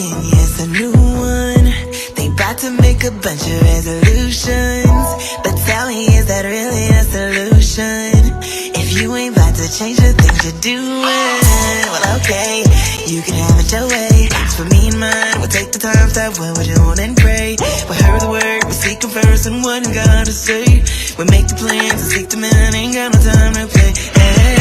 again, yes, a new one. They about to make a bunch of resolutions, but tell me, is that really a solution? If you ain't about to change the things you're doing, well, okay, you can have it your way. It's for me and mine, we'll take the time, stop what you want and pray. We'll hear the word, we'll seek Him first and what He got to say. We make the plans and seek the man, ain't got no time to play. Hey,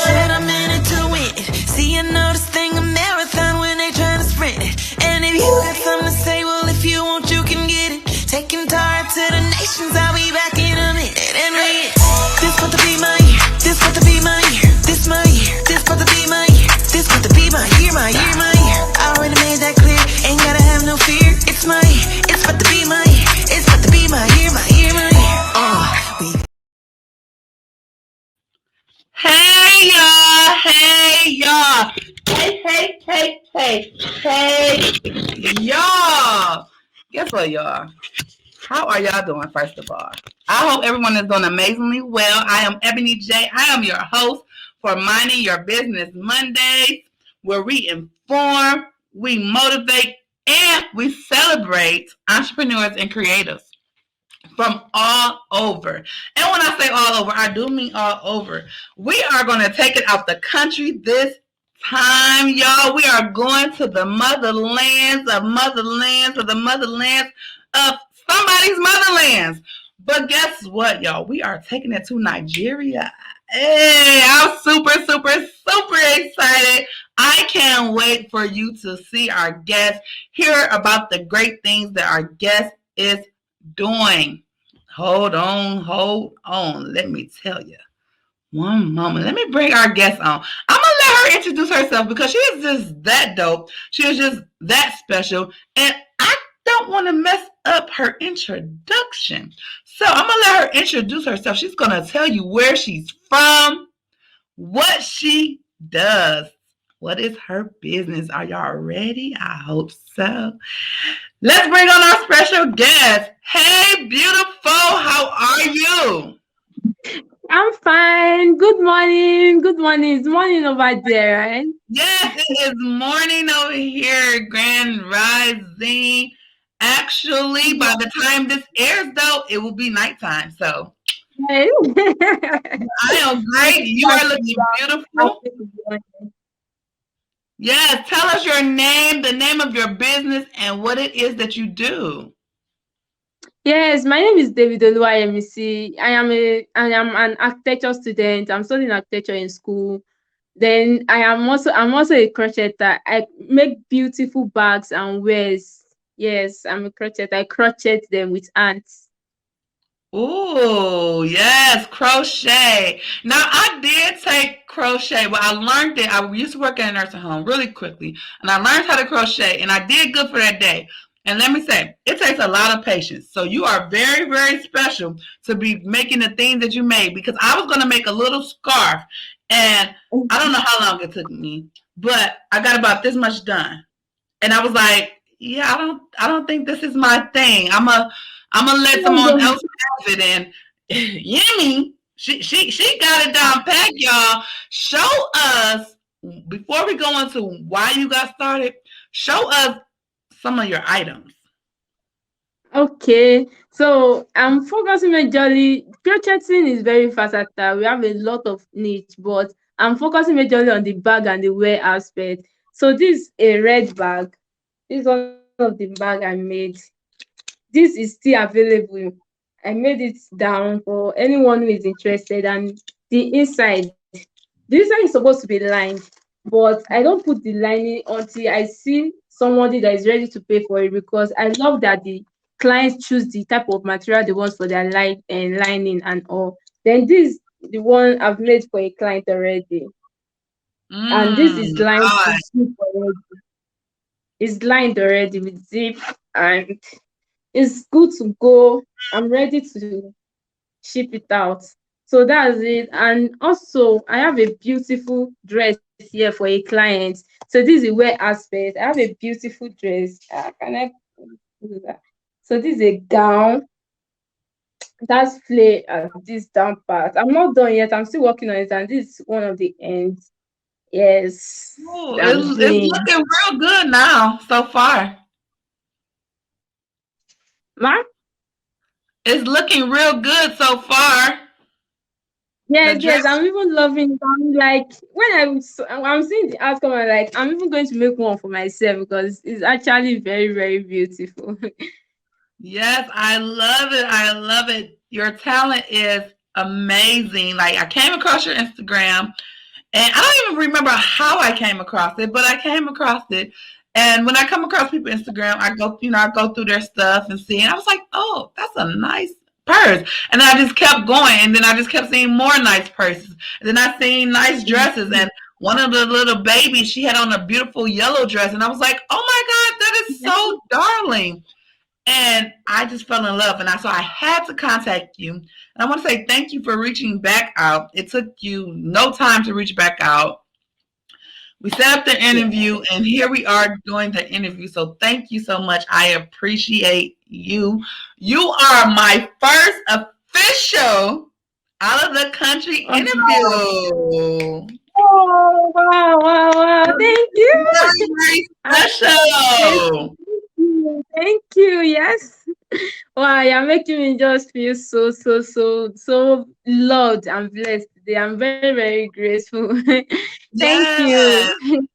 shit, I'm in it to win it. See, I know this thing a marathon when they trying to sprint it. And if you got something to say, well, if you want, you can get it. Taking Tara to the nations, I'll be back in a minute. And we, this about to be my year. This about to be my year. This my year. This about to be my year. This about to be my year, my year, my year. I already made that clear. Ain't gotta have no fear. It's my year. It's about to be my year. It's about to be my year, my year, my year. Hey y'all, hey y'all, hey y'all. Guess what, y'all? How are y'all doing, first of all? I hope everyone is doing amazingly well. I am Ebony J. I am your host for Minding Your Business Mondays, where we inform, we motivate, and we celebrate entrepreneurs and creatives from all over. And when I say all over, I do mean all over. We are going to take it out the country this time, y'all. We are going to the motherlands of the motherlands of somebody's motherlands. But guess what, y'all? We are taking it to Nigeria. Hey, I'm super excited. I can't wait for you to see our guests, hear about the great things that our guest is doing. Hold on. Let me tell you. One moment. Let me bring our guest on. I'm going to let her introduce herself because she is just that dope. She is just that special. And I don't want to mess up her introduction. So I'm going to let her introduce herself. She's going to tell you where she's from, what she does. What is her business? Are y'all ready? I hope so. Let's bring on our special guest. Hey, beautiful. How are you? I'm fine. Good morning. Good morning. It's morning over there, right? Yes, it is morning over here, Grand Rising. Actually, by the time this airs, though, it will be nighttime. So Hey. I am great. You are looking beautiful. Yes, tell us your name, the name of your business, and what it is that you do. Yes, my name is Oluwayemisi. I am an architecture student. I'm studying architecture in school. Then I'm also a crocheter. I make beautiful bags and wares. Yes, I'm a crocheter. I crochet them with ants. Oh, yes, crochet. Now, I did take crochet, but I learned it. I used to work in a nursing home really quickly, and I learned how to crochet, and I did good for that day. And let me say, it takes a lot of patience. So you are very special to be making the things that you made, because I was going to make a little scarf, and I don't know how long it took me, but I got about this much done. And I was like, yeah, I don't think this is my thing. I'm gonna let someone else have it. And Yemi, she got it down pat, y'all. Show us, before we go into why you got started, show us some of your items. Okay, so I'm focusing majorly. Crocheting is very versatile. We have a lot of niche, but I'm focusing majorly on the bag and the wear aspect. So this is a red bag. This is one of the bag I made. This is still available. I made it down for anyone who is interested. And the inside is supposed to be lined, but I don't put the lining until I see somebody that is ready to pay for it, because I love that the clients choose the type of material they want for their line and lining and all. Then this is the one I've made for a client already, and this is lined with zip already. It's lined already with zip, and it's good to go. I'm ready to ship it out. So that's it. And also, I have a beautiful dress here for a client. So this is the wear aspect. I have a beautiful dress. Can I do that? So this is a gown. That's flare at this down part. I'm not done yet. I'm still working on it, and this is one of the ends. Yes, Oh, I'm it's doing. looking real good now so far. Ma? It's looking real good so far. The Yes, dress. yes, I'm even loving it. I'm like, when I'm seeing the outcome, I'm like, I'm even going to make one for myself because it's actually very, very beautiful. Yes, I love it. I love it. Your talent is amazing. Like I came across your Instagram and I don't even remember how I came across it, but I came across it. And when I come across people Instagram, I go through their stuff and see, and I was like, oh, that's a nice purse. And then I just kept going, and then I just kept seeing more nice purses. And then I seen nice dresses, and one of the little babies, she had on a beautiful yellow dress, and I was like, oh my God, that is so darling. And I just fell in love, and so I had to contact you. And I want to say thank you for reaching back out. It took you no time to reach back out. We set up the Yeah. interview, and here we are doing the interview. So thank you so much. I appreciate you. You are my first official out of the country Oh, interview. oh, wow, wow, wow. Thank you. Very, very I'm so grateful. special. Thank you. Thank you. Yes. Wow, you're making me just feel so, so, so, so loved and blessed today. I'm very, very grateful. Thank Yes. you.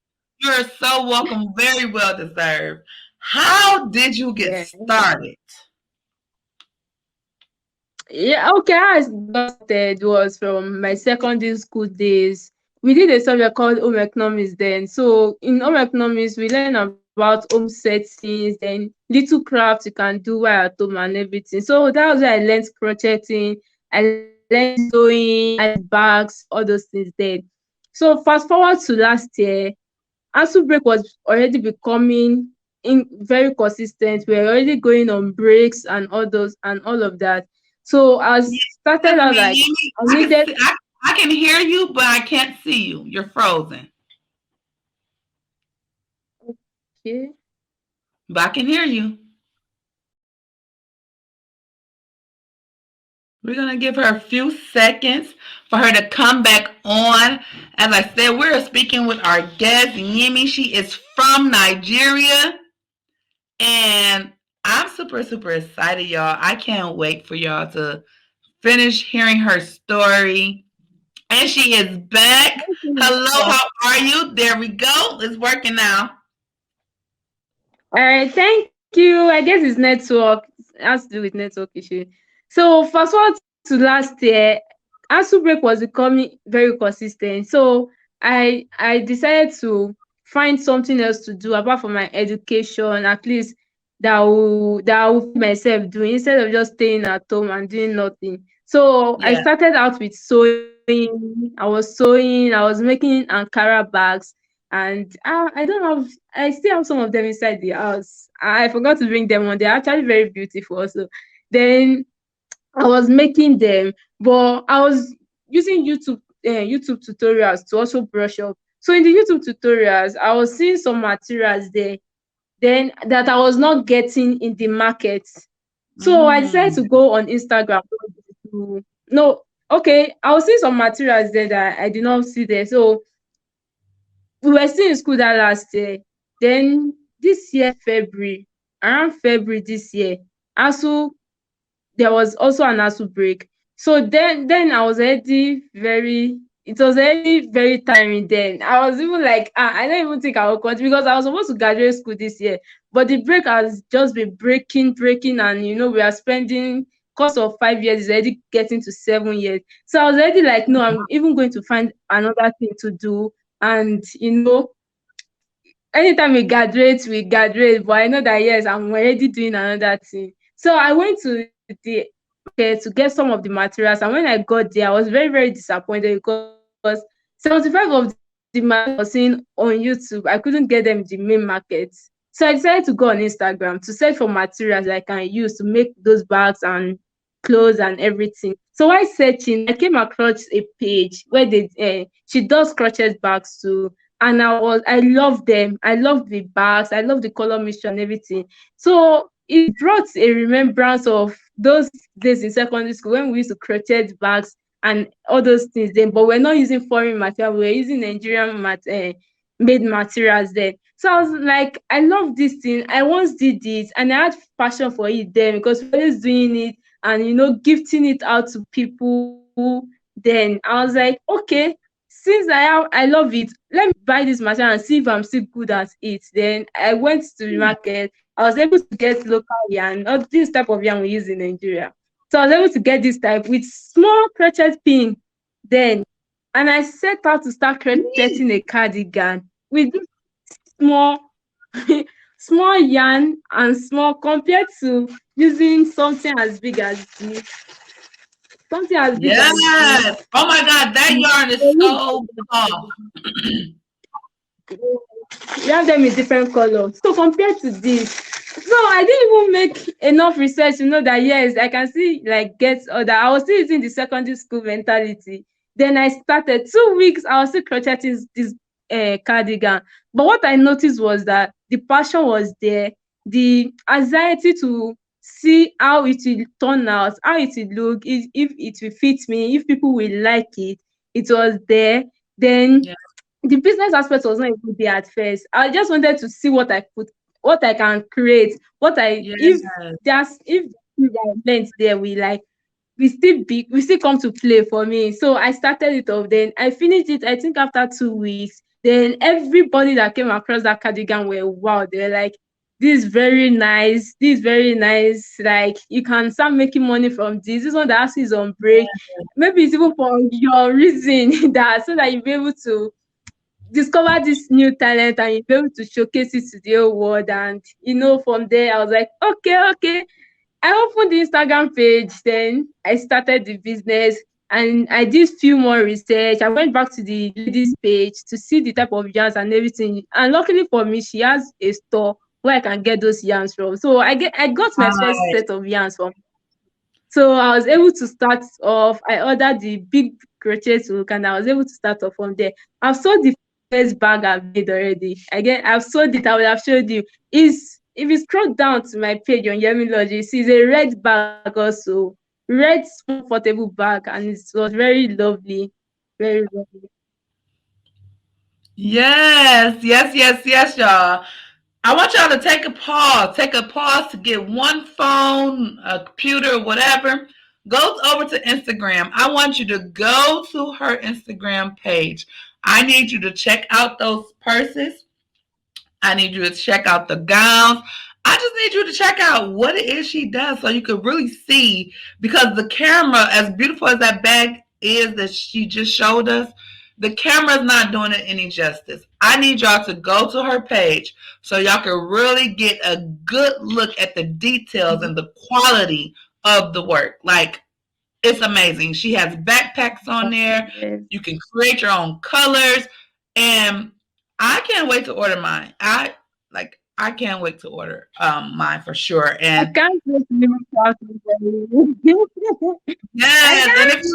You're so welcome. Very well deserved. How did you get Yeah. started? Yeah, okay. How I got started was from my secondary school days. We did a subject called home economics then. So in home economics, we learn about home settings, then little crafts you can do while at home and everything. So that was where I learned crocheting, I learned sewing, I learned bags, all those things then. So fast forward to last year, ASU break was already becoming in very consistent. We were already going on breaks and all those and all of that. So I started out Ebony, like Yemi, I I can needed. see, I can hear you, but I can't see you. You're frozen, Okay. but I can hear you. We're gonna give her a few seconds for her to come back on. As I said, we're speaking with our guest, Yemi. She is from Nigeria, and I'm super, super excited, y'all. I can't wait for y'all to finish hearing her story. And she is back. Hello, how are you? There we go. It's working now. All right, thank you. I guess it's network. It has to do with network issue. So fast forward to last year, ASU break was becoming very consistent. So I decided to find something else to do apart from my education, at least that will feed myself doing instead of just staying at home and doing nothing. So I Yeah. started out with sewing, I was making Ankara bags, and I don't have I still have some of them inside the house. I forgot to bring them on. They're actually very beautiful also. Then I was making them, but I was using YouTube tutorials to also brush up. So in the YouTube tutorials, I was seeing some materials there then that I was not getting in the market. So I decided to Mm. go on Instagram to no, okay, I was seeing some materials there that I did not see there. So we were still in school that last year. Then this year, February, around February this year, ASU there was also an ASU break. So then I was already very it was already very tiring then. I was even like, I don't even think I will continue because I was supposed to graduate school this year. But the break has just been breaking, and we are spending course of 5 years is already getting to 7 years. So I was already like, no, I'm even going to find another thing to do. And anytime we graduate, but I know that yes, I'm already doing another thing. So I went to the market to get some of the materials, and when I got there, I was very, very disappointed because 75 of the materials I was seeing on YouTube, I couldn't get them in the main market. So I decided to go on Instagram to search for materials that I can use to make those bags and clothes and everything. So while searching, I came across a page where she does crochet bags too, and I love them. I love the bags. I love the color mixture and everything. So it brought a remembrance of those days in secondary school when we used to crochet bags and all those things then, but we're not using foreign material, we're using Nigerian made materials then. So I was like, I love this thing. I once did it and I had passion for it then because we're always doing it and gifting it out to people. Then I was like, okay, since I love it, let me buy this material and see if I'm still good at it. Then I went to the market. I was able to get local yarn, not this type of yarn we use in Nigeria. So I was able to get this type with small crochet pin then. And I set out to start crocheting a cardigan with this small small yarn and small compared to using something as big as this. Something as big as this. Yes. Oh my God, that yarn is so soft. We have them in different colors. So compared to this, so I didn't even make enough research to know that yes, I can see like get other. I was still using the secondary school mentality. Then I started 2 weeks. I was still crocheting this cardigan. But what I noticed was that the passion was there, the anxiety to see how it will turn out, how it will look, if it will fit me, if people will like it. It was there. Then Yeah. the business aspect was not even there at first. I just wanted to see what I can create, what I Yes. if I learned there we still come to play for me. So I started it off. Then I finished it. I think after 2 weeks. Then everybody that came across that cardigan were wow. They were like, "This is very nice. This is very nice. Like you can start making money from this. This one that actually is on break. Maybe it's even for your reason that so that you'll be able to discover this new talent and you'll be able to showcase it to the whole world." And from there, I was like, okay. I opened the Instagram page, then I started the business and I did few more research. I went back to the ladies page to see the type of yarns and everything. And luckily for me, she has a store where I can get those yarns from. So I got my first Right. set of yarns from. So I was able to start off. I ordered the big crochet hook and I was able to start off from there. I've sold the first bag I've made already. I've sold it. I will have showed you. Is if you scroll down to my page on Yemi Lodge, you see it's a red bag also. Red comfortable bag and it was very lovely. Very lovely. Yes, y'all. I want y'all to take a pause. Take a pause to get one phone, a computer, whatever. Go over to Instagram. I want you to go to her Instagram page. I need you to check out those purses. I need you to check out the gowns. I just need you to check out what it is she does so you can really see, because the camera, as beautiful as that bag is that she just showed us, the camera's not doing it any justice. I need y'all to go to her page so y'all can really get a good look at the details and the quality of the work. Like, it's amazing. She has backpacks on there. Yes. You can create your own colors. And I can't wait to order mine. I can't wait to order mine for sure. I And can't wait to live without you. I yes, and if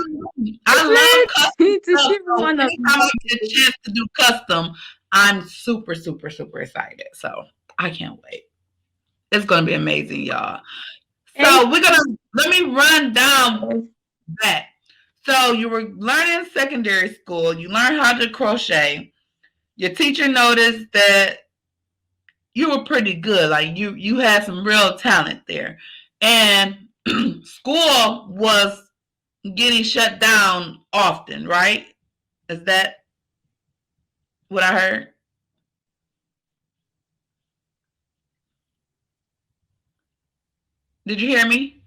I love custom can't wait to stuff. see So one of anytime I get a chance to do custom, I'm super, super, super excited. So I can't wait. It's gonna be amazing, y'all. So let me run down that. So you were learning secondary school, you learned how to crochet. Your teacher noticed that you were pretty good. Like you had some real talent there. And school was getting shut down often, right? Is that what I heard? Did you hear me?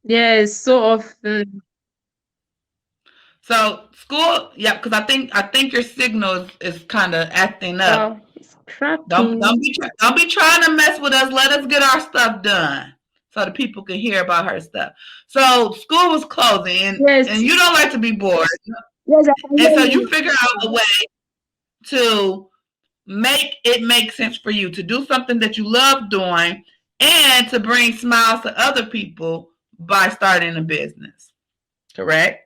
Yes, so often. So school, yeah, because I think your signal is kind of acting up. Wow, it's cracking. Don't be trying to mess with us. Let us get our stuff done so the people can hear about her stuff. So school was closing, and Yes, you don't like to be bored, yes, I can and hear so you you. figure out a way to make it make sense for you to do something that you love doing, and to bring smiles to other people by starting a business. Correct?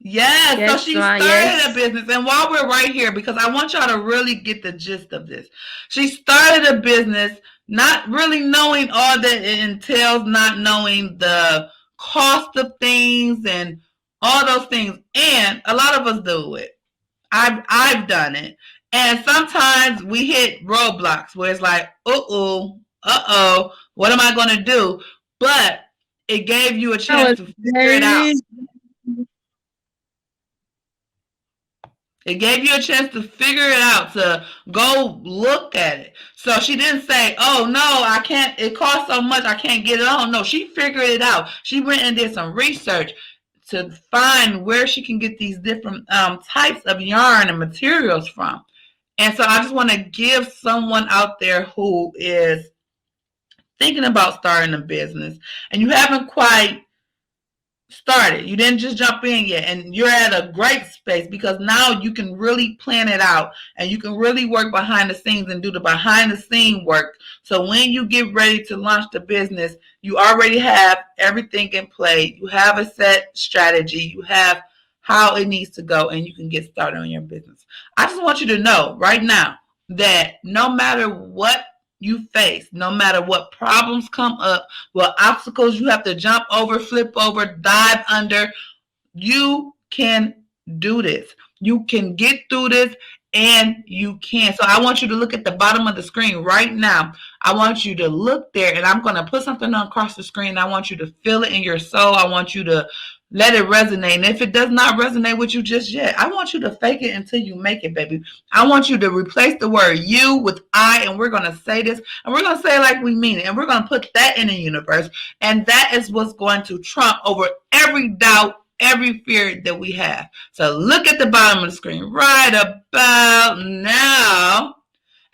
Yes, so Yes, she ma, started a yes. business. And while we're right here, because I want y'all to really get the gist of this, she started a business not really knowing all that it entails, not knowing the cost of things and all those things. And a lot of us do it. I've done it. And sometimes we hit roadblocks where it's like, what am I gonna do? But it gave you a That chance was to figure it out. very. It gave you a chance to figure it out, to go look at it. So she didn't say, oh, no, I can't, it costs so much, I can't get it on. No, she figured it out. She went and did some research to find where she can get these different types of yarn and materials from. And so I just want to give someone out there who is thinking about starting a business and you haven't quite started. You didn't just jump in yet, and you're at a great space because now you can really plan it out and you can really work behind the scenes and do the behind the scene work. So when you get ready to launch the business, you already have everything in play. You have a set strategy. You have how it needs to go, and you can get started on your business. I just want you to know right now that no matter what you face, no matter what problems come up, what obstacles you have to jump over, flip over, dive under, you can do this. You can get through this and you can. So I want you to look at the bottom of the screen right now. I want you to look there and I'm going to put something across the screen. I want you to feel it in your soul. I want you to let it resonate. And if it does not resonate with you just yet, I want you to fake it until you make it, baby. I want you to replace the word you with I, and we're going to say this, and we're going to say it like we mean it, and we're going to put that in the universe. And that is what's going to trump over every doubt, every fear that we have. So look at the bottom of the screen right about now.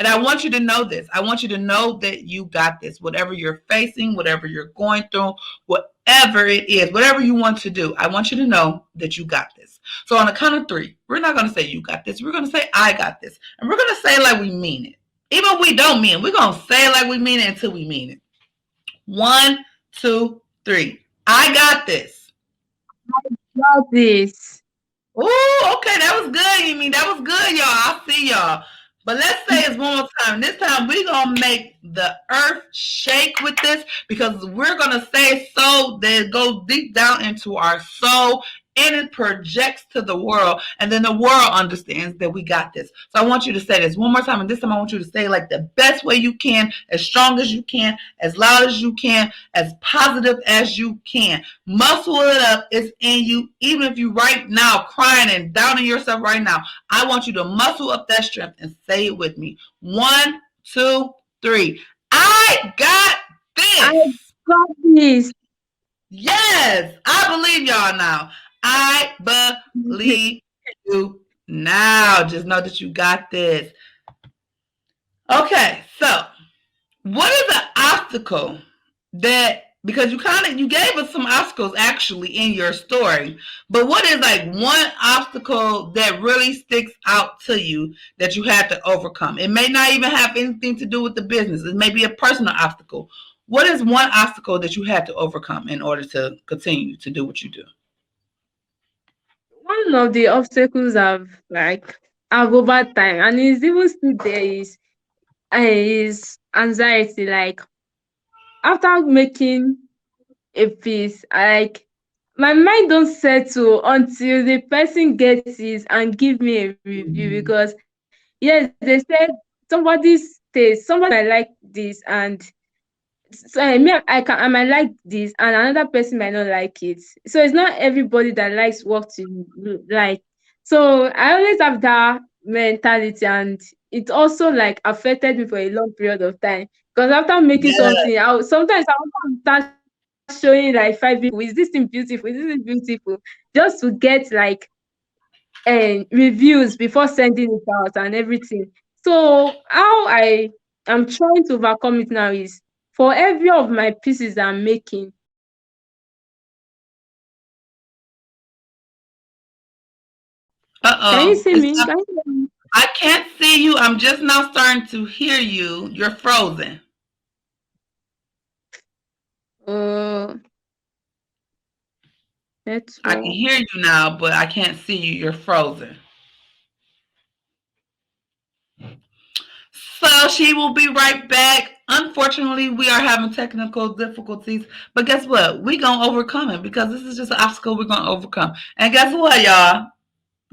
And I want you to know this. I want you to know that you got this. Whatever you're facing, whatever you're going through, whatever it is, whatever you want to do, I want you to know that you got this. So on the count of three, we're not going to say you got this. We're going to say I got this. And we're going to say it like we mean it. Even if we don't mean it, we're going to say it like we mean it until we mean it. 1, 2, 3. I got this. Got this. Oh, okay, that was good. You mean that was good, y'all. I see y'all. But let's say it one more time. This time we're going to make the earth shake with this because we're going to say it so that it goes deep down into our soul and it projects to the world. And then the world understands that we got this. So I want you to say this one more time. And this time I want you to say it like the best way you can, as strong as you can, as loud as you can, as positive as you can. Muscle it up. It's in you. Even if you right now crying and doubting yourself right now, I want you to muscle up that strength and say it with me. 1, 2, 3. I got this. I got this. Yes, I believe y'all now. I believe you now. Just know that you got this. Okay, so what is an obstacle that, because you gave us some obstacles actually in your story, but what is like one obstacle that really sticks out to you that you had to overcome? It may not even have anything to do with the business. It may be a personal obstacle. What is one obstacle that you had to overcome in order to continue to do what you do? One of the obstacles I've over time, and it's even still there, is anxiety. Like after making a piece, my mind don't settle until the person gets it and give me a review. Because yes, they said somebody's taste, somebody might like this, and so I might like this and another person might not like it. So it's not everybody that likes what you like. So I always have that mentality, and it also like affected me for a long period of time. Because after making Yeah. something, I will start showing like 5 people, is this thing beautiful? Is this thing beautiful? Just to get like reviews before sending it out and everything. So how I am trying to overcome it now is, for every of my pieces I'm making, can you Uh-oh. see me? Can you hear me? I can't see you. I'm just now starting to hear you. You're frozen. Uh, I can network. hear you now, but I can't see you. You're frozen. So she will be right back. Unfortunately, we are having technical difficulties, but guess what? We're going to overcome it because this is just an obstacle we're going to overcome. And guess what, y'all?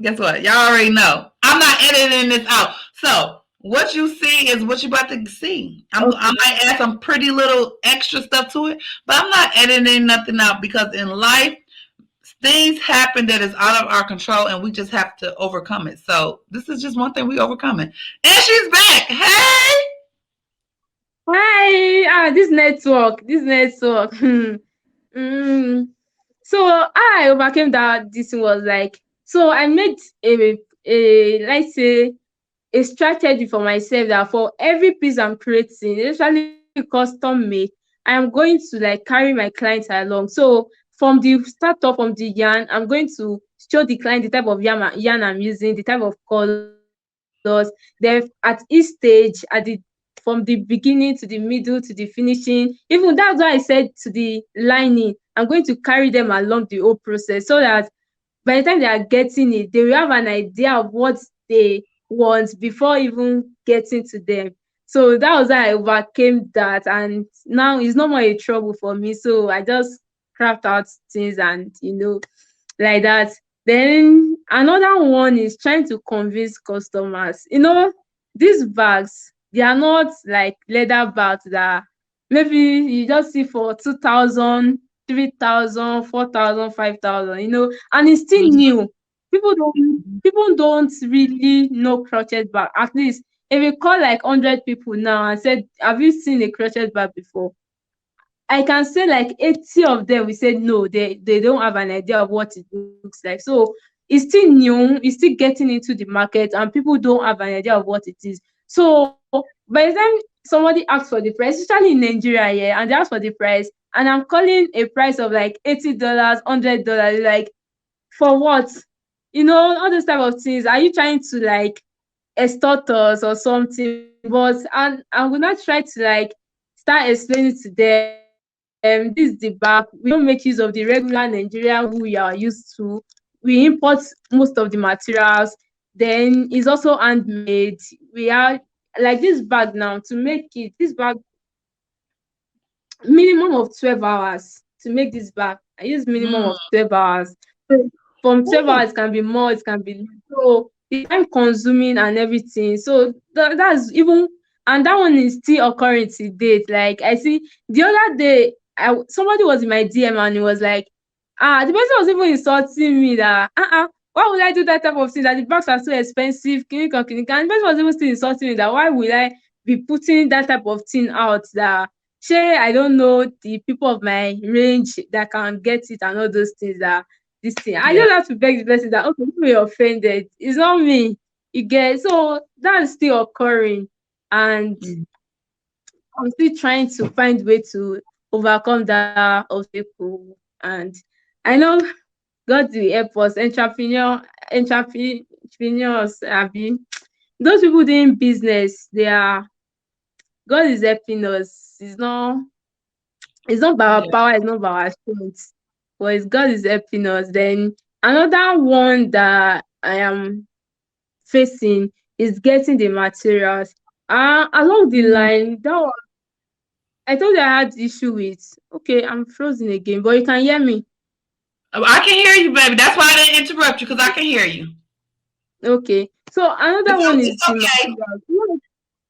Guess what? Y'all already know. I'm not editing this out. So, what you see is what you're about to see. I Okay. might add some pretty little extra stuff to it, but I'm not editing nothing out because in life, things happen that is out of our control and we just have to overcome it. So, this is just one thing we overcoming. And she's back. Hey! Hi. This network. This network. Mm. So I overcame that. This was like, so I made a let's say a strategy for myself that for every piece I'm creating, especially custom made, I am going to like carry my clients along. So from the start off, from the yarn, I'm going to show the client the type of yarn I'm using, the type of colors. Then at each stage, from the beginning to the middle to the finishing, even that's why I said to the lining, I'm going to carry them along the whole process so that by the time they are getting it, they will have an idea of what they want before even getting to them. So that was how I overcame that, and now it's no more a trouble for me. So I just craft out things and like that. Then another one is trying to convince customers. These bags, they are not like leather bags that maybe you just see for 2,000, 3,000, 4,000, 5,000. And it's still new. People don't really know crochet bag. At least if you call like 100 people now and said, have you seen a crochet bag before? I can say like 80 of them will say no, they don't have an idea of what it looks like. So it's still new, it's still getting into the market, and people don't have an idea of what it is. So by the time somebody asks for the price, especially in Nigeria, yeah, and they ask for the price, and I'm calling a price of like $80, $100, like for what? All those type of things. Are you trying to like extort us or something? But and I'm gonna try to like start explaining to them, this is the bag. We don't make use of the regular Nigerian wool we are used to. We import most of the materials. Then it's also handmade. We are like this bag now to make it. This bag minimum of 12 hours to make this bag. I use minimum Mm. of 12 hours. So from 12 Ooh. hours can be more, it can be less. So the time consuming and everything. So that's even, and that one is still occurring to date. Like I see the other day, somebody was in my DM and he was like, the person was even insulting me that why would I do that type of thing? That the bags are so expensive, clinical, clinical. And the person was even still insulting me that why would I be putting that type of thing out that shey I don't know the people of my range that can get it and all those things that this thing. I Yeah. just have to beg the person that okay, don't be offended. It's not me. You get so that's still occurring, and Mm. I'm still trying to find way to overcome that obstacle. And I know God will help us, entrepreneurs, abi. Those people doing business, they are God is helping us. It's not by our Yeah. power, it's not by our strength, but it's God is helping us. Then another one that I am facing is getting the materials. Along the Mm. line, that one, I told you I had issue with. Okay, I'm frozen again, but you can hear me. I can hear you, baby. That's why I didn't interrupt you because I can hear you. Okay, so another one is It's the okay. materials.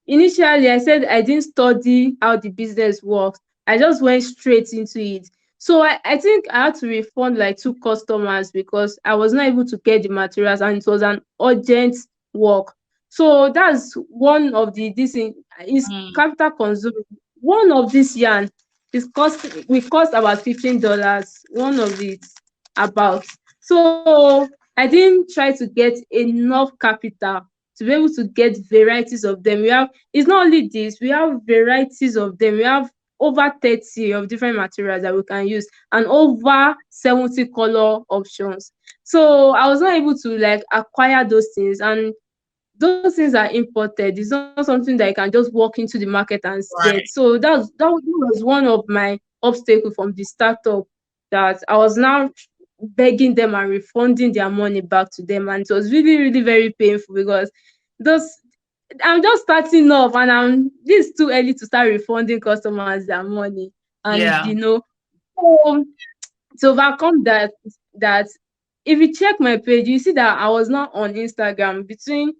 Initially, I said I didn't study how the business works. I just went straight into it. So I think I had to refund like two customers because I was not able to get the materials and it was an urgent work. So that's one of the this thing is Mm. capital consuming. One of this yarn is cost about $15. One of it about. So I didn't try to get enough capital to be able to get varieties of them. We have it's not only this, we have varieties of them. We have over 30 of different materials that we can use and over 70 color options. So I was not able to like acquire those things, and those things are imported. It's not something that you can just walk into the market and get. Right. So that was one of my obstacles from the startup, that I was now begging them and refunding their money back to them, and it was really really very painful because those I'm just starting off, and this is too early to start refunding customers their money. And Yeah. so to overcome that if you check my page, you see that I was not on Instagram between,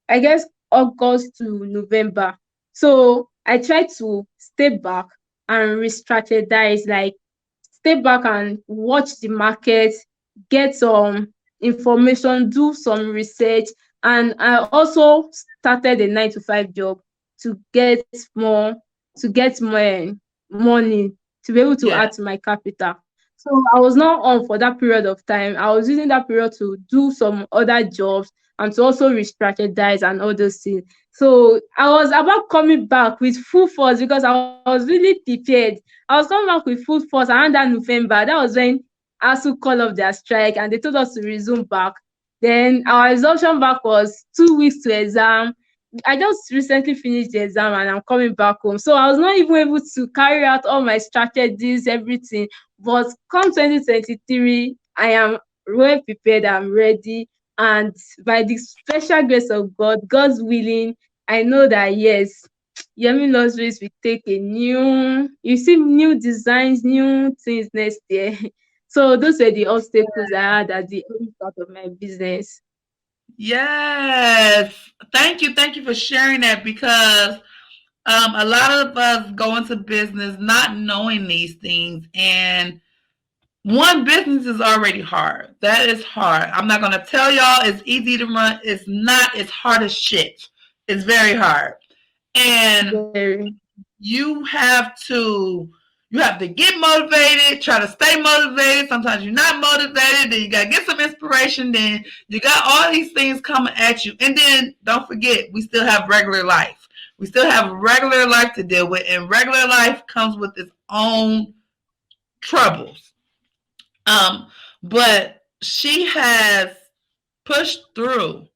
I guess, August to November. So I tried to step back and re-strategize, like step back and watch the market, get some information, do some research. And I also started a 9 to 5 job to get more, money to be able to Yeah. add to my capital. So I was not on for that period of time. I was using that period to do some other jobs and to also re-strategize and all those things. So I was about coming back with full force because I was really prepared. I was coming back with full force around that November. That was when ASU called off their strike and they told us to resume back. Then our resumption back was 2 weeks to exam. I just recently finished the exam and I'm coming back home. So I was not even able to carry out all my strategies, everything. But come 2023, I am well prepared, I'm ready. And by the special grace of God, God's willing, I know that yes, Yemi Luxuries will take a you see, new designs, new things next year. So those were the obstacles I had at the early start of my business. Yes. Thank you for sharing that because a lot of us go into business not knowing these things, and one business is already hard. That is hard. I'm not gonna tell y'all it's easy to run. It's not. It's hard as shit. It's very hard, and Very. you have to get motivated, try to stay motivated. Sometimes you're not motivated, then you gotta get some inspiration, then you got all these things coming at you. And then don't forget, we still have regular life. We still have regular life to deal with, and regular life comes with its own troubles. Um, but she has pushed through.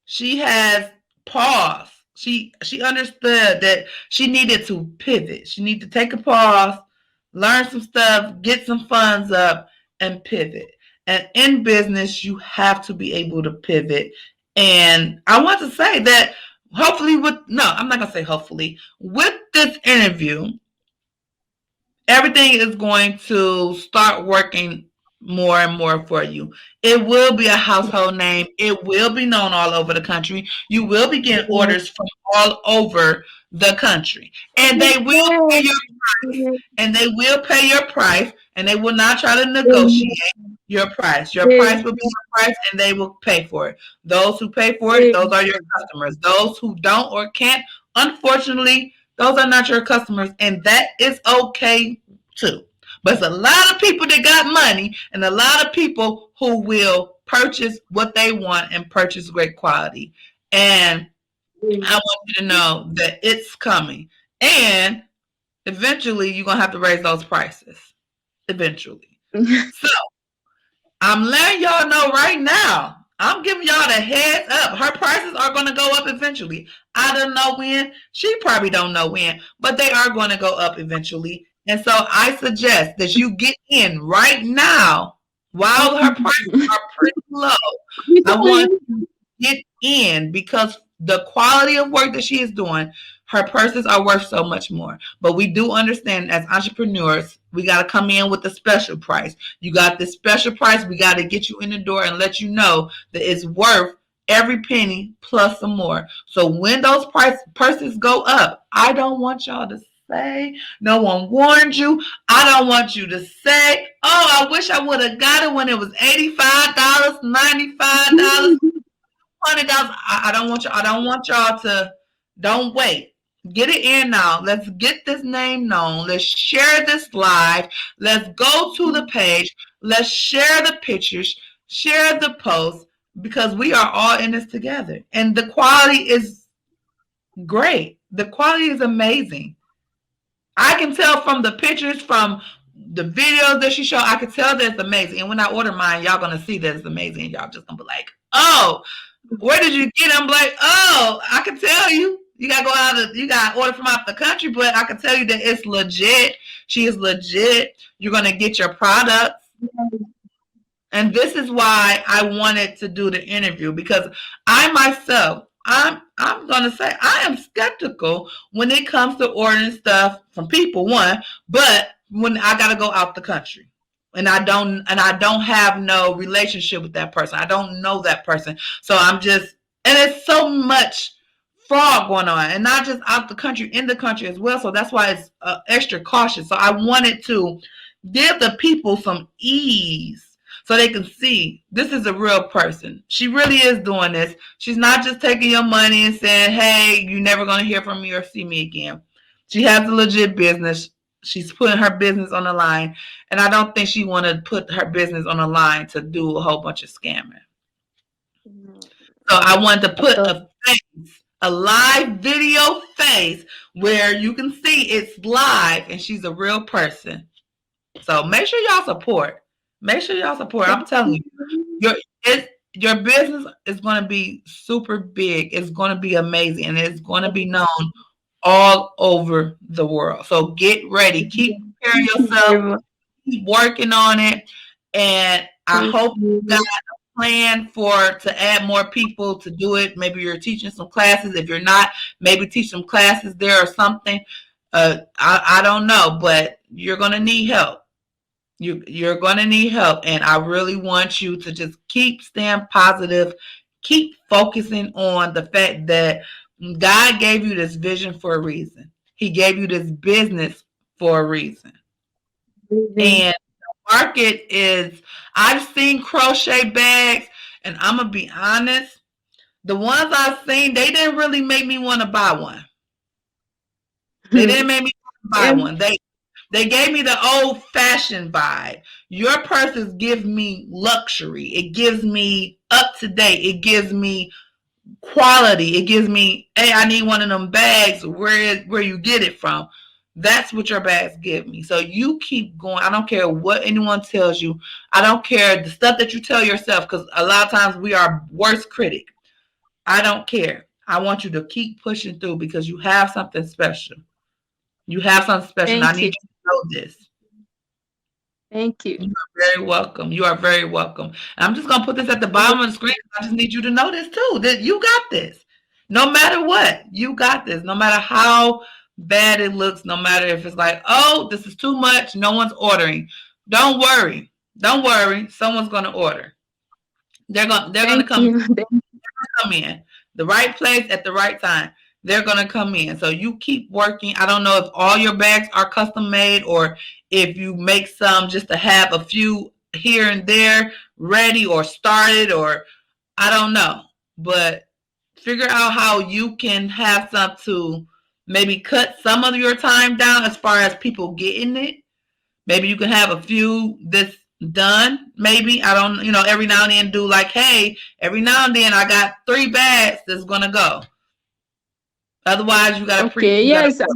She has paused. She understood that she needed to pivot. She needed to take a pause, learn some stuff, get some funds up, and pivot. And in business, you have to be able to pivot. And I want to say that hopefully I'm not gonna say hopefully, with this interview, everything is going to start working more and more for you. It will be a household name. It will be known all over the country. You will be getting orders from all over the country. And they will pay your price. And they will pay your price. And they will not try to negotiate your price. Your price will be your price and they will pay for it. Those who pay for it, those are your customers. Those who don't or can't, unfortunately, those are not your customers, and that is okay too. But it's a lot of people that got money and a lot of people who will purchase what they want and purchase great quality. And I want you to know that it's coming. And eventually you're going to have to raise those prices. Eventually. So I'm letting y'all know right now. I'm giving y'all the heads up. Her prices are going to go up eventually. I don't know when. She probably don't know when, but they are going to go up eventually. And so I suggest that you get in right now while her prices are pretty low. I want you to get in because the quality of work that she is doing, her purses are worth so much more. But we do understand as entrepreneurs, we got to come in with a special price. You got this special price. We got to get you in the door and let you know that it's worth every penny plus some more. So when those purses go up, I don't want y'all to say, no one warned you. I don't want you to say, oh, I wish I would have got it when it was $85, $95, $100. I don't want you. I don't want y'all to. Don't wait. Get it in now. Let's get this name known. Let's share this live. Let's go to the page. Let's share the pictures. Share the posts because we are all in this together. And the quality is great. The quality is amazing. I can tell from the pictures, from the videos that she showed, I can tell that it's amazing. And when I order mine, y'all gonna see that it's amazing. Y'all just gonna be like, oh, where did you get it? I'm like, oh, I can tell you. You gotta go out. You gotta order from out the country, but I can tell you that it's legit. She is legit. You're gonna get your products. And this is why I wanted to do the interview because I myself I'm gonna say I am skeptical when it comes to ordering stuff from people. One, but when I gotta go out the country and I don't have no relationship with that person, I don't know that person, so I'm just and it's so much fraud going on, and not just out the country, in the country as well. So that's why it's extra cautious. So I wanted to give the people some ease so they can see this is a real person. She really is doing this. She's not just taking your money and saying, hey, you're never going to hear from me or see me again. She has a legit business. She's putting her business on the line. And I don't think she want to put her business on the line to do a whole bunch of scamming. So I wanted to put a face, a live video face where you can see it's live and she's a real person. So make sure y'all support. Make sure y'all support. I'm telling you, your business is going to be super big. It's going to be amazing, and it's going to be known all over the world. So get ready. Keep preparing yourself. Keep working on it, and I hope you got a plan to add more people to do it. Maybe you're teaching some classes. If you're not, maybe teach some classes there or something. I don't know, but you're going to need help. You're going to need help, and I really want you to just keep staying positive, keep focusing on the fact that God gave you this vision for a reason. He gave you this business for a reason. And the market is, I've seen crochet bags, and I'm going to be honest, the ones I've seen, they didn't really make me want to buy one. They didn't make me want to buy one. They gave me the old-fashioned vibe. Your purses give me luxury. It gives me up to date. It gives me quality. It gives me, hey, I need one of them bags. Where you get it from? That's what your bags give me. So you keep going. I don't care what anyone tells you. I don't care the stuff that you tell yourself, because a lot of times we are worst critic. I don't care. I want you to keep pushing through because you have something special. You have something special. And I need you to know this. Thank you. You are very welcome. You are very welcome. And I'm just going to put this at the bottom of the screen. I just need you to know this too, that you got this. No matter what, you got this. No matter how bad it looks, no matter if it's like, oh, this is too much, no one's ordering. Don't worry. Don't worry. Someone's going to order. They're going to come in. The right place at the right time. They're going to come in. So you keep working. I don't know if all your bags are custom made or if you make some just to have a few here and there ready or started, or I don't know. But figure out how you can have some to maybe cut some of your time down as far as people getting it. Maybe you can have a few that's done. Maybe, I don't, every now and then do like, hey, every now and then I got 3 bags that's going to go. Otherwise, you got to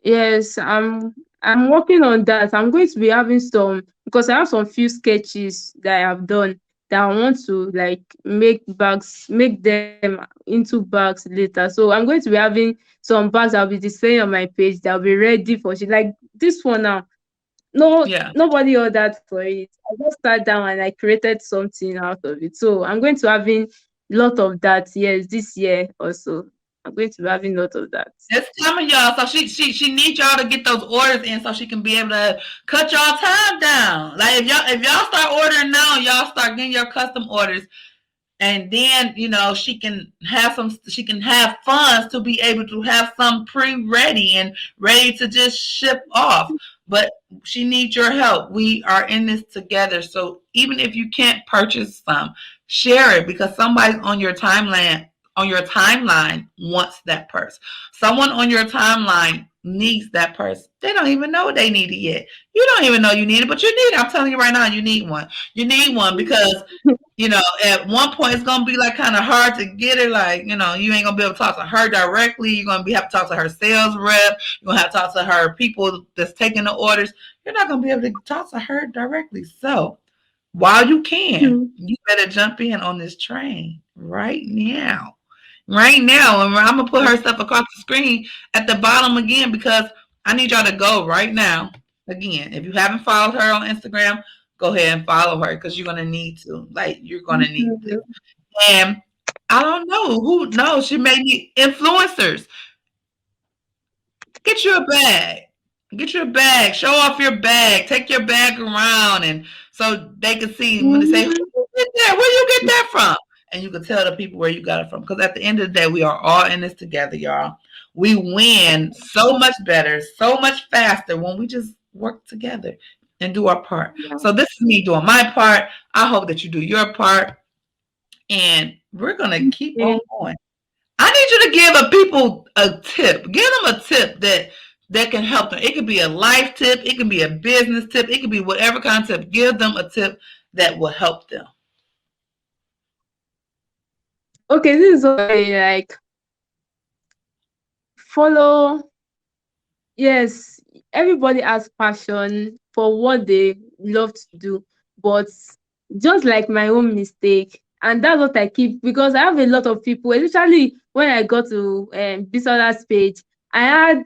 Yes, I'm working on that. I'm going to be having some, because I have some few sketches that I have done that I want to like make them into bags later. So I'm going to be having some bags I'll be displaying on my page that'll be ready for like this one now. Nobody ordered for it. I just sat down and I created something out of it. So I'm going to having a lot of that. Yes, this year also. I'm going to be having a lot of that. It's coming, y'all. So she needs y'all to get those orders in so she can be able to cut y'all time down. Like if y'all start ordering now, y'all start getting your custom orders, and then she can have funds to be able to have some pre-ready and ready to just ship off. But she needs your help. We are in this together. So even if you can't purchase some, share it, because somebody on your timeline wants that purse. Someone on your timeline needs that purse. They don't even know they need it yet. You don't even know you need it, but you need it. I'm telling you right now, you need one. You need one because, at one point it's going to be like kind of hard to get it. Like, you ain't going to be able to talk to her directly. You're going to have to talk to her sales rep. You're going to have to talk to her people that's taking the orders. You're not going to be able to talk to her directly. So while you can, you better jump in on this train right now. Right now, and I'm gonna put her stuff across the screen at the bottom again, because I need y'all to go right now. Again, if you haven't followed her on Instagram, go ahead and follow her, because you're gonna need to. Like, you're gonna need to. And I don't know who knows. She may need influencers. Get you a bag. Get you a bag. Show off your bag. Take your bag around, and so they can see when they say, "Who Mhm. did that? Where you get that from?" And you can tell the people where you got it from. Because at the end of the day, we are all in this together, y'all. We win so much better, so much faster when we just work together and do our part. So this is me doing my part. I hope that you do your part, and we're gonna keep on Yeah. going. I need you to give a people a tip. Give them a tip that can help them. It could be a life tip. It can be a business tip. It could be whatever kind of tip. Give them a tip that will help them. Okay, this is what like follow. Yes, everybody has passion for what they love to do, but just like my own mistake, and that's what I keep because I have a lot of people, especially when I got to this other page, I had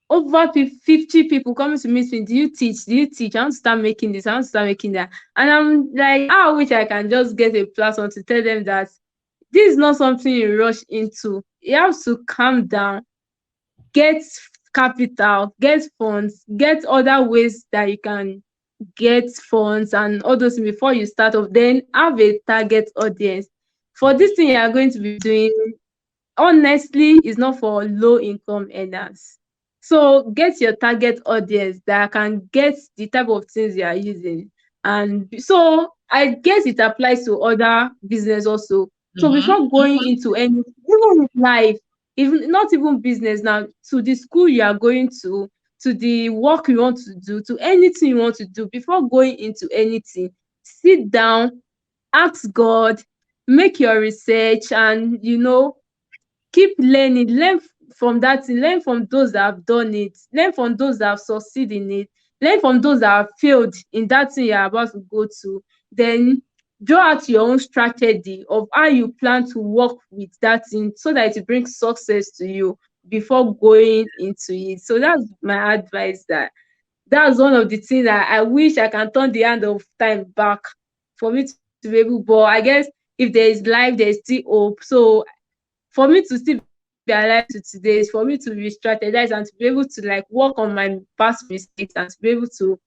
over 50 people coming to meet me. Do you teach? Do you teach? I want to start making this. I want to start making that. And I'm like, I wish I can just get a platform to tell them that this is not something you rush into. You have to calm down, get capital, get funds, get other ways that you can get funds and all those things before you start off. Then have a target audience. For this thing you are going to be doing, honestly, is not for low income earners. So get your target audience that can get the type of things you are using. And so I guess it applies to other business also. So Mm-hmm. before going into any, even with life, even not even business now, to the school you are going to the work you want to do, to anything you want to do, before going into anything, sit down, ask God, make your research, and keep learning, from that thing, learn from those that have done it, learn from those that have succeed in it, learn from those that have failed in that thing you're about to go to. Then draw out your own strategy of how you plan to work with that thing so that it brings success to you before going into it. So that's my advice. That's one of the things that I wish I can turn the hand of time back for me to be able. But I guess if there is life, there is still hope. So for me to still be alive to today is for me to re-strategize and to be able to like work on my past mistakes and to be able to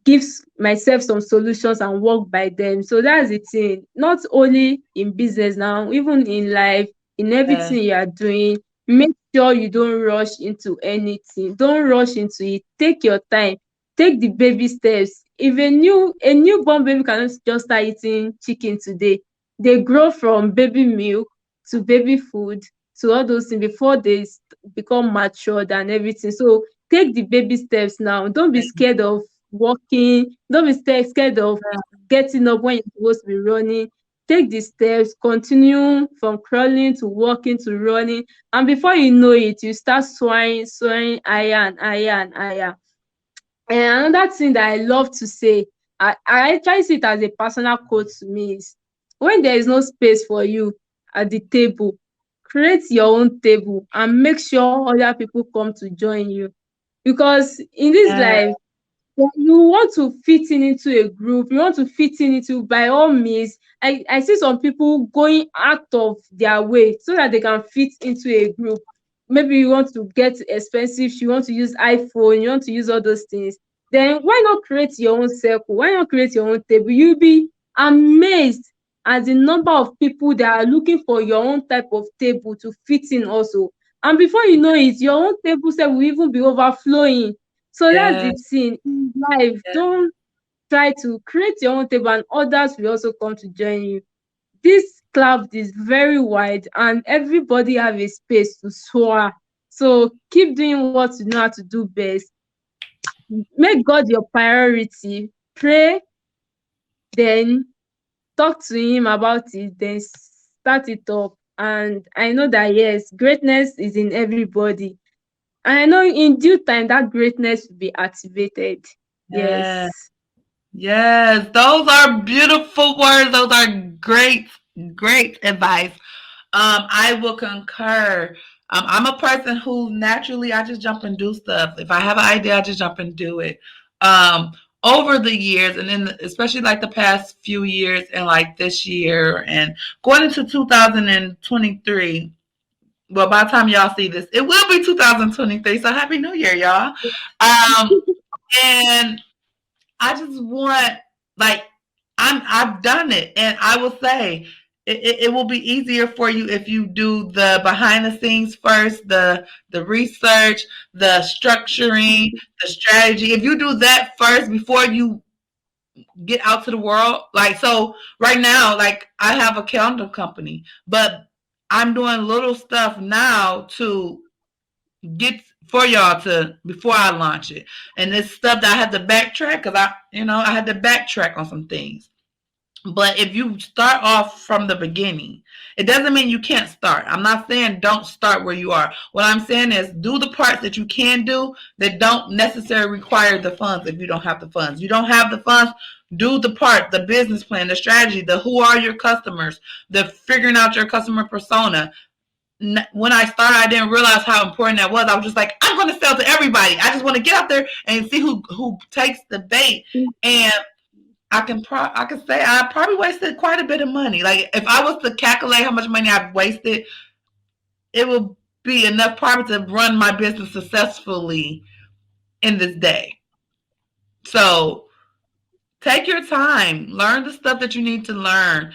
give myself some solutions and work by them. So that's the thing. Not only in business now, even in life, in Yes. everything you are doing, make sure you don't rush into anything. Don't rush into it. Take your time. Take the baby steps. If a newborn baby cannot just start eating chicken today, they grow from baby milk to baby food to all those things before they become matured and everything. So take the baby steps now. Don't be scared of walking. Don't be scared of getting up when you're supposed to be running. Take the steps, continue from crawling to walking to running. And before you know it, you start soaring higher and higher and higher. And another thing that I love to say, I actually see it as a personal quote to me is when there is no space for you at the table, create your own table and make sure other people come to join you. Because in this Yes. life, you want to fit in into a group, you want to fit in into, by all means. I see some people going out of their way so that they can fit into a group. Maybe you want to get expensive shoe, you want to use iPhone, you want to use all those things. Then why not create your own circle? Why not create your own table? You'll be amazed at the number of people that are looking for your own type of table to fit in also. And before you know it, your own table set will even be overflowing. So that's the Yes. thing in life. Don't try to create your own table and others will also come to join you. This cloud is very wide and everybody have a space to soar. So keep doing what you know how to do best. Make God your priority. Pray, then talk to him about it, then start it up. And I know that yes, greatness is in everybody. And I know in due time that greatness will be activated. Yes. Yes. Yes. Those are beautiful words. Those are great, great advice. I will concur. I'm a person who naturally I just jump and do stuff. If I have an idea, I just jump and do it. Um, over the years, and then especially like the past few years, and like this year, and going into 2023. Well, by the time y'all see this, it will be 2023. So happy New Year, y'all! And I just want, like, I've done it, and I will say it will be easier for you if you do the behind the scenes first, the research, the structuring, the strategy. If you do that first before you get out to the world, like, so right now, like, I have a calendar company, but I'm doing little stuff now to get for y'all to before I launch it. And this stuff that I had to backtrack because I had to backtrack on some things. But if you start off from the beginning, it doesn't mean you can't start. I'm not saying don't start where you are. What I'm saying is do the parts that you can do that don't necessarily require the funds if you don't have the funds. You don't have the funds, do the part, the business plan, the strategy, the who are your customers, the figuring out your customer persona. When I started, I didn't realize how important that was. I was just like, I'm going to sell to everybody. I just want to get out there and see who takes the bait. And I can say I probably wasted quite a bit of money. Like, if I was to calculate how much money I've wasted, it would be enough probably to run my business successfully in this day. So take your time, learn the stuff that you need to learn.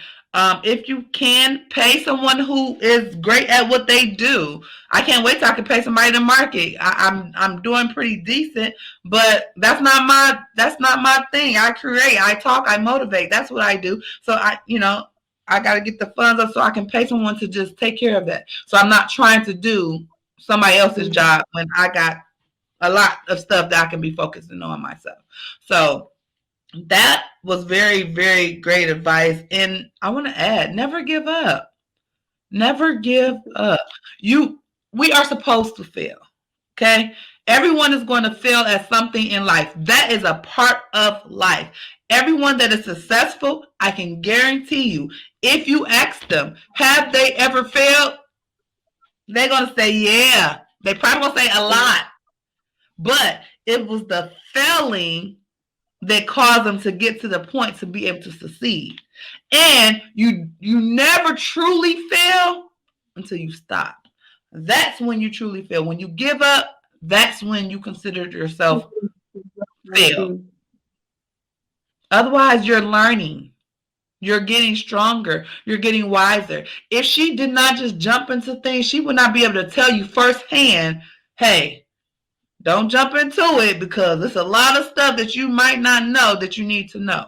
If you can, pay someone who is great at what they do. I can't wait till I can pay somebody to market. I'm doing pretty decent, but that's not my thing. I create, I talk, I motivate. That's what I do. So I got to get the funds up so I can pay someone to just take care of that. So I'm not trying to do somebody else's job when I got a lot of stuff that I can be focusing on myself. So that was very, very great advice. And I want to add, never give up. Never give up. We are supposed to fail. Okay? Everyone is going to fail at something in life. That is a part of life. Everyone that is successful, I can guarantee you, if you ask them, have they ever failed? They're going to say, yeah. They probably will say a lot. But it was the failing that caused them to get to the point to be able to succeed. And you never truly fail until you stop. That's when you truly fail. When you give up, that's when you consider yourself failed. Otherwise, you're learning. You're getting stronger. You're getting wiser. If she did not just jump into things, she would not be able to tell you firsthand, hey, don't jump into it because there's a lot of stuff that you might not know that you need to know.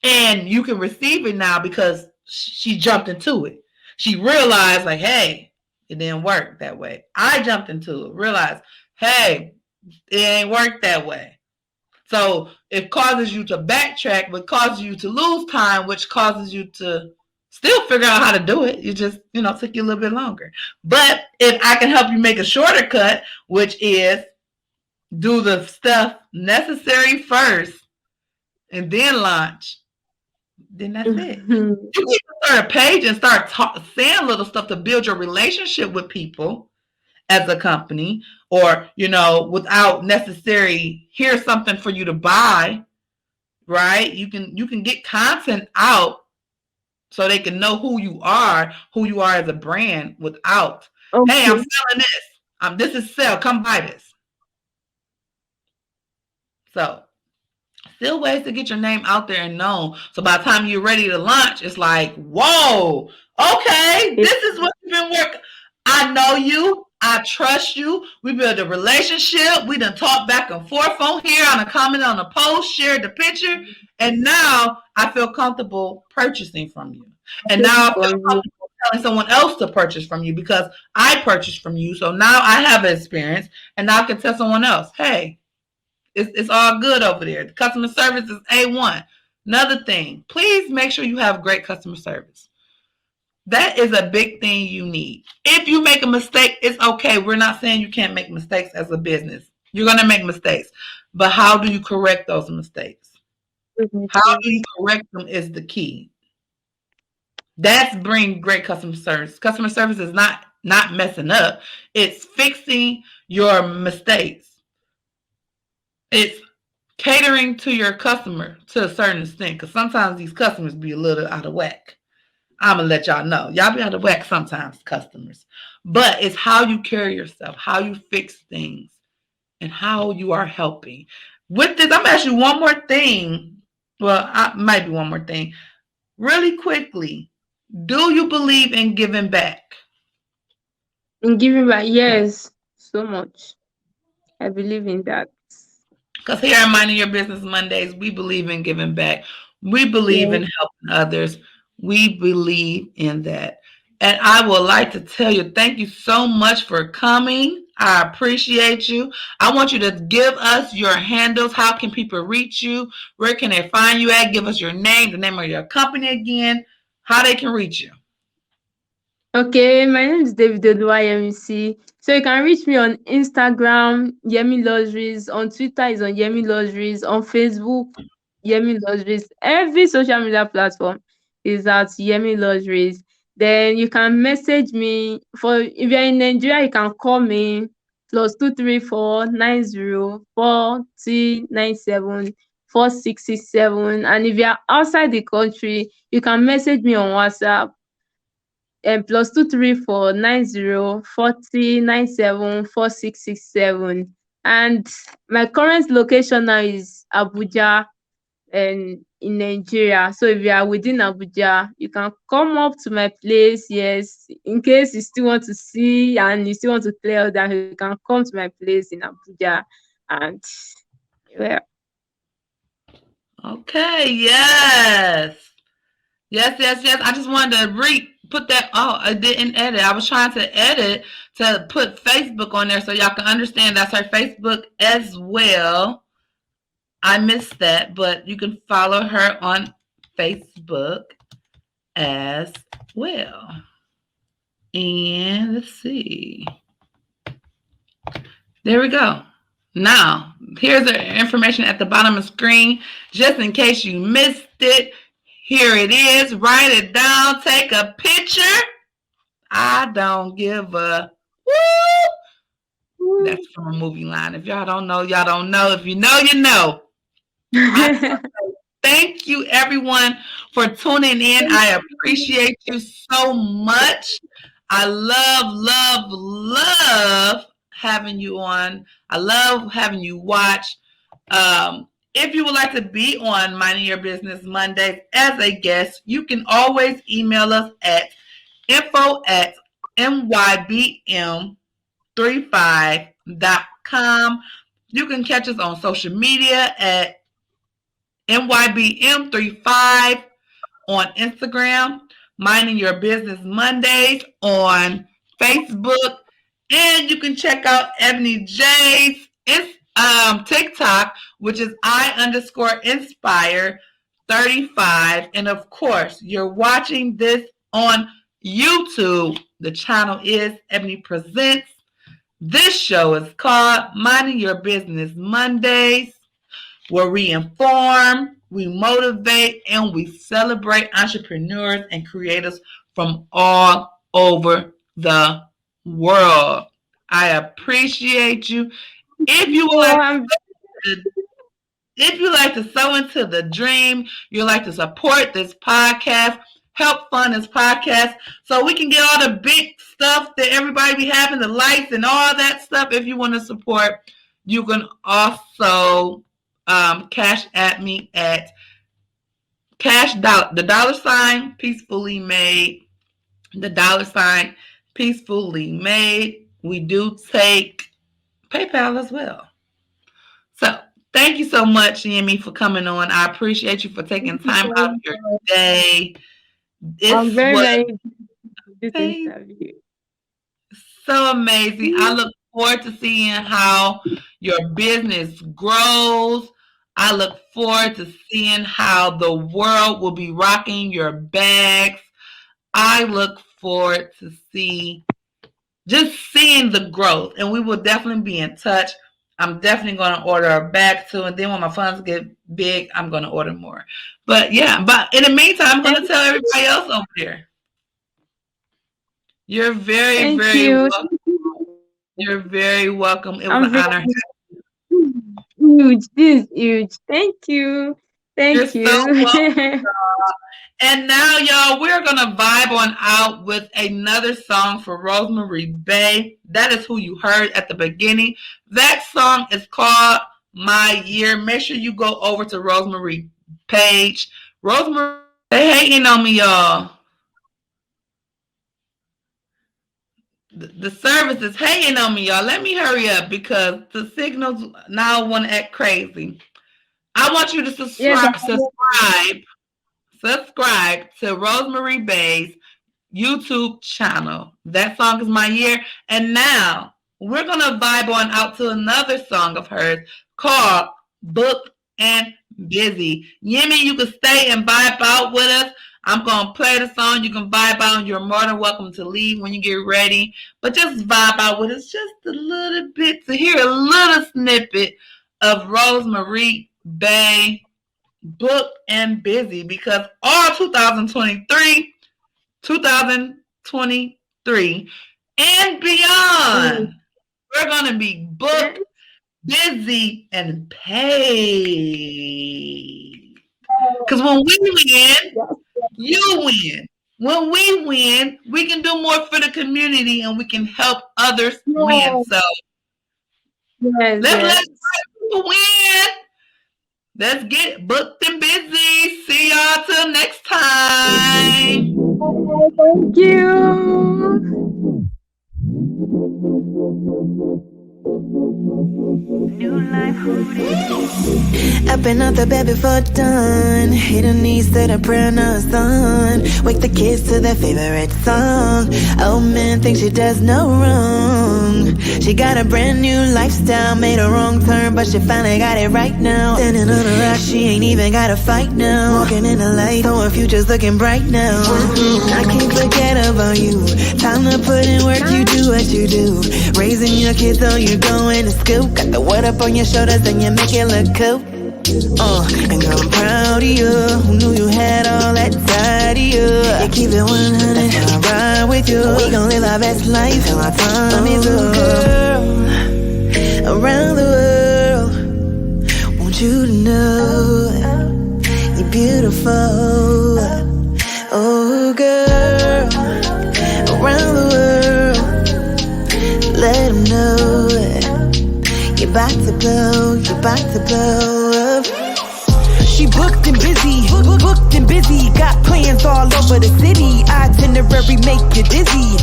And you can receive it now because she jumped into it. She realized, like, hey, it didn't work that way. I jumped into it, realized, hey, it ain't worked that way. So it causes you to backtrack, but causes you to lose time, which causes you to still figure out how to do it. You just, took you a little bit longer. But if I can help you make a shorter cut, which is do the stuff necessary first and then launch, then that's it. You can start a page and start saying little stuff to build your relationship with people as a company, or, without necessarily here's something for you to buy, right? You can get content out so they can know who you are as a brand without, hey, I'm selling this. This is sell. Come buy this. So still ways to get your name out there and known. So by the time you're ready to launch, it's like, whoa, okay, this is what you've been working. I know you. I trust you. We built a relationship. We done talked back and forth on here, on a comment, on a post, shared the picture. And now I feel comfortable purchasing from you. And now I feel comfortable telling someone else to purchase from you because I purchased from you. So now I have an experience and now I can tell someone else, hey, it's all good over there. The customer service is A1. Another thing, please make sure you have great customer service. That is a big thing you need. If you make a mistake, it's okay. We're not saying you can't make mistakes as a business. You're going to make mistakes. But how do you correct those mistakes? How do you correct them is the key. That's bring great customer service. Customer service is not messing up. It's fixing your mistakes. It's catering to your customer to a certain extent, because sometimes these customers be a little out of whack. I'm gonna let y'all know. Y'all be out of whack sometimes, customers. But it's how you carry yourself, how you fix things, and how you are helping. With this, I'm asking you one more thing. Well, might be one more thing. Really quickly, do you believe in giving back? In giving back, yes, so much. I believe in that. Because here at Minding Your Business Mondays, we believe in giving back. We believe Yeah. in helping others. We believe in that. And I would like to tell you, thank you so much for coming. I appreciate you. I want you to give us your handles. How can people reach you? Where can they find you at? Give us your name, the name of your company again, how they can reach you. Okay, my name is David Oluwayemisi. So you can reach me on Instagram, Yemi Luxuries. On Twitter is on Yemi Luxuries. On Facebook, Yemi Luxuries. Every social media platform is at Yemi Luxuries. Then you can message me for if you're in Nigeria, you can call me +234 90 4097 4667. And if you're outside the country, you can message me on WhatsApp +234 90 40 97 4667. And my current location now is Abuja and in Nigeria. So if you are within Abuja, you can come up to my place. Yes, in case you still want to see and you still want to clear out that, you can come to my place in Abuja. And well, Okay, yes. Yes, yes, yes. I just wanted to put that. Oh, I didn't edit. I was trying to edit to put Facebook on there so y'all can understand that's her Facebook as well. I missed that, but you can follow her on Facebook as well. And let's see. There we go. Now, here's the information at the bottom of the screen, just in case you missed it. Here it is. Write it down. Take a picture. I don't give a woo. That's from a movie line. If y'all don't know, y'all don't know. If you know, you know. Thank you, everyone, for tuning in. I appreciate you so much. I love having you on. I love having you watch. If you would like to be on Minding Your Business Mondays as a guest, you can always email us at info@mybm35.com. You can catch us on social media at MYBM35 on Instagram, Minding Your Business Mondays on Facebook, and you can check out Ebony J's TikTok, which is I_inspire35. And of course, you're watching this on YouTube. The channel is Ebony Presents. This show is called Minding Your Business Mondays, where we inform, we motivate, and we celebrate entrepreneurs and creators from all over the world. I appreciate you. If you would like to, if you like to sow into the dream, you like to support this podcast, help fund this podcast so we can get all the big stuff that everybody be having, the lights and all that stuff. If you want to support, you can also cash at me at the dollar sign peacefully made, the dollar sign peacefully made. We do take PayPal as well. So thank you so much, Yemi, for coming on. I appreciate you for taking time out of your day. I'm This very, was very this amazing. interview. So amazing. I look forward to seeing how your business grows. I look forward to seeing how the world will be rocking your bags. I look forward to seeing the growth, and we will definitely be in touch. I'm definitely going to order a bag too, and then when my funds get big, I'm going to order more. But yeah, but in the meantime, I'm going to tell everybody else over there. You're very, Thank very you. welcome. You're very welcome. It was I'm an very honor. huge. This is huge. Thank you. You're Thank so welcome. you. And now, y'all, we're going to vibe on out with another song for Rosemary Bay. That is who you heard at the beginning. That song is called My Year. Make sure you go over to Rosemary page. Rosemary, they hating on me, y'all. The service is hating on me, y'all. Let me hurry up because the signals now want to act crazy. I want you to subscribe to Rosemary Bay's YouTube channel. That song is My Year. And now we're going to vibe on out to another song of hers called Booked and Busy. Yemi, you can stay and vibe out with us. I'm going to play the song. You can vibe out, and you're more than welcome to leave when you get ready. But just vibe out with us just a little bit to hear a little snippet of Rosemary Bay, Booked and Busy, because all 2023 and beyond, we're going to be booked, busy, and paid. Because when we win, you win. When we win, we can do more for the community and we can help others win. So let's people win. Let's get booked and busy. See y'all till next time. Thank you. Up and out the bed before dawn. Hit her knees, said a prayer on her son. Wake the kids to their favorite song. Oh man, thinks she does no wrong. She got a brand new lifestyle. Made a wrong turn, but she finally got it right now. Standing on a rock, she ain't even gotta fight now. Walking in the light, so her future's looking bright now. I can't forget about you. Time to put in work, you do what you do. Raising your kids so you're going to school. Got the word up on your shoulders and you make it look cool. And girl, I'm proud of you. Who knew you had all that side of you? You keep it 100, that's how I ride with you. We gon' live our best life till our time is up. Girl, around the world, want you to know you're beautiful. Oh girl, around the world, let them know you're about to blow, you're about to blow up. She booked and busy, booked and busy. Got plans all over the city. Itinerary make you dizzy.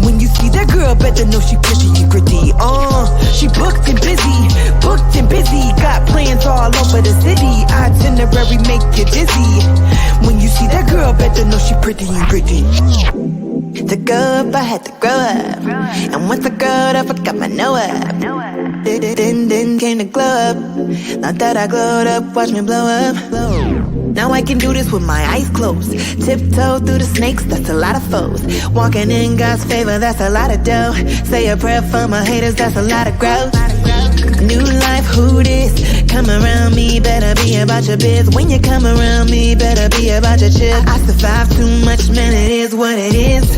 When you see that girl, better know she pretty and gritty. She booked and busy, got plans all over the city. Itinerary make you dizzy. When you see that girl, better know she pretty and gritty. To grow up, I had to grow up. And once I growed up, I got my know up. Then came to glow up. Now that I glowed up, watch me blow up. Now I can do this with my eyes closed. Tiptoe through the snakes, that's a lot of foes. Walking in God's favor, that's a lot of dough. Say a prayer for my haters, that's a lot of growth. New life, who this? Come around me, better be about your biz. When you come around me, better be about your chill. I survive too much, man, it is what it is.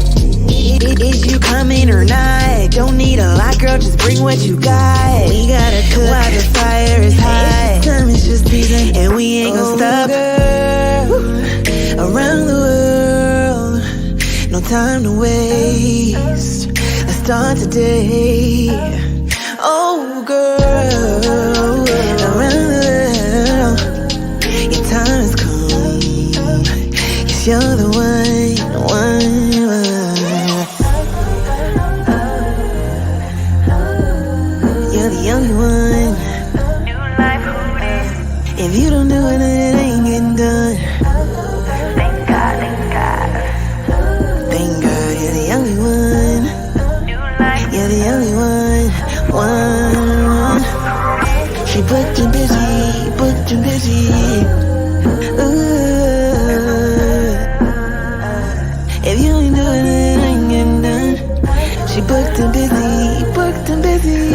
Is you coming or not? Don't need a lot, girl, just bring what you got. We gotta cook while the fire is hot. Time is just beating, and we ain't gon' stop. Girl, around the world, no time to waste. Let's start today. Oh girl, around the world, your time has come. Yes, you're the one. You're the only one. If you don't do it, then it ain't getting done. Thank God. Thank God, you're the only one. You're the only one. She booked and busy, If you ain't doing it, it ain't getting done. She booked and busy, She booked and busy.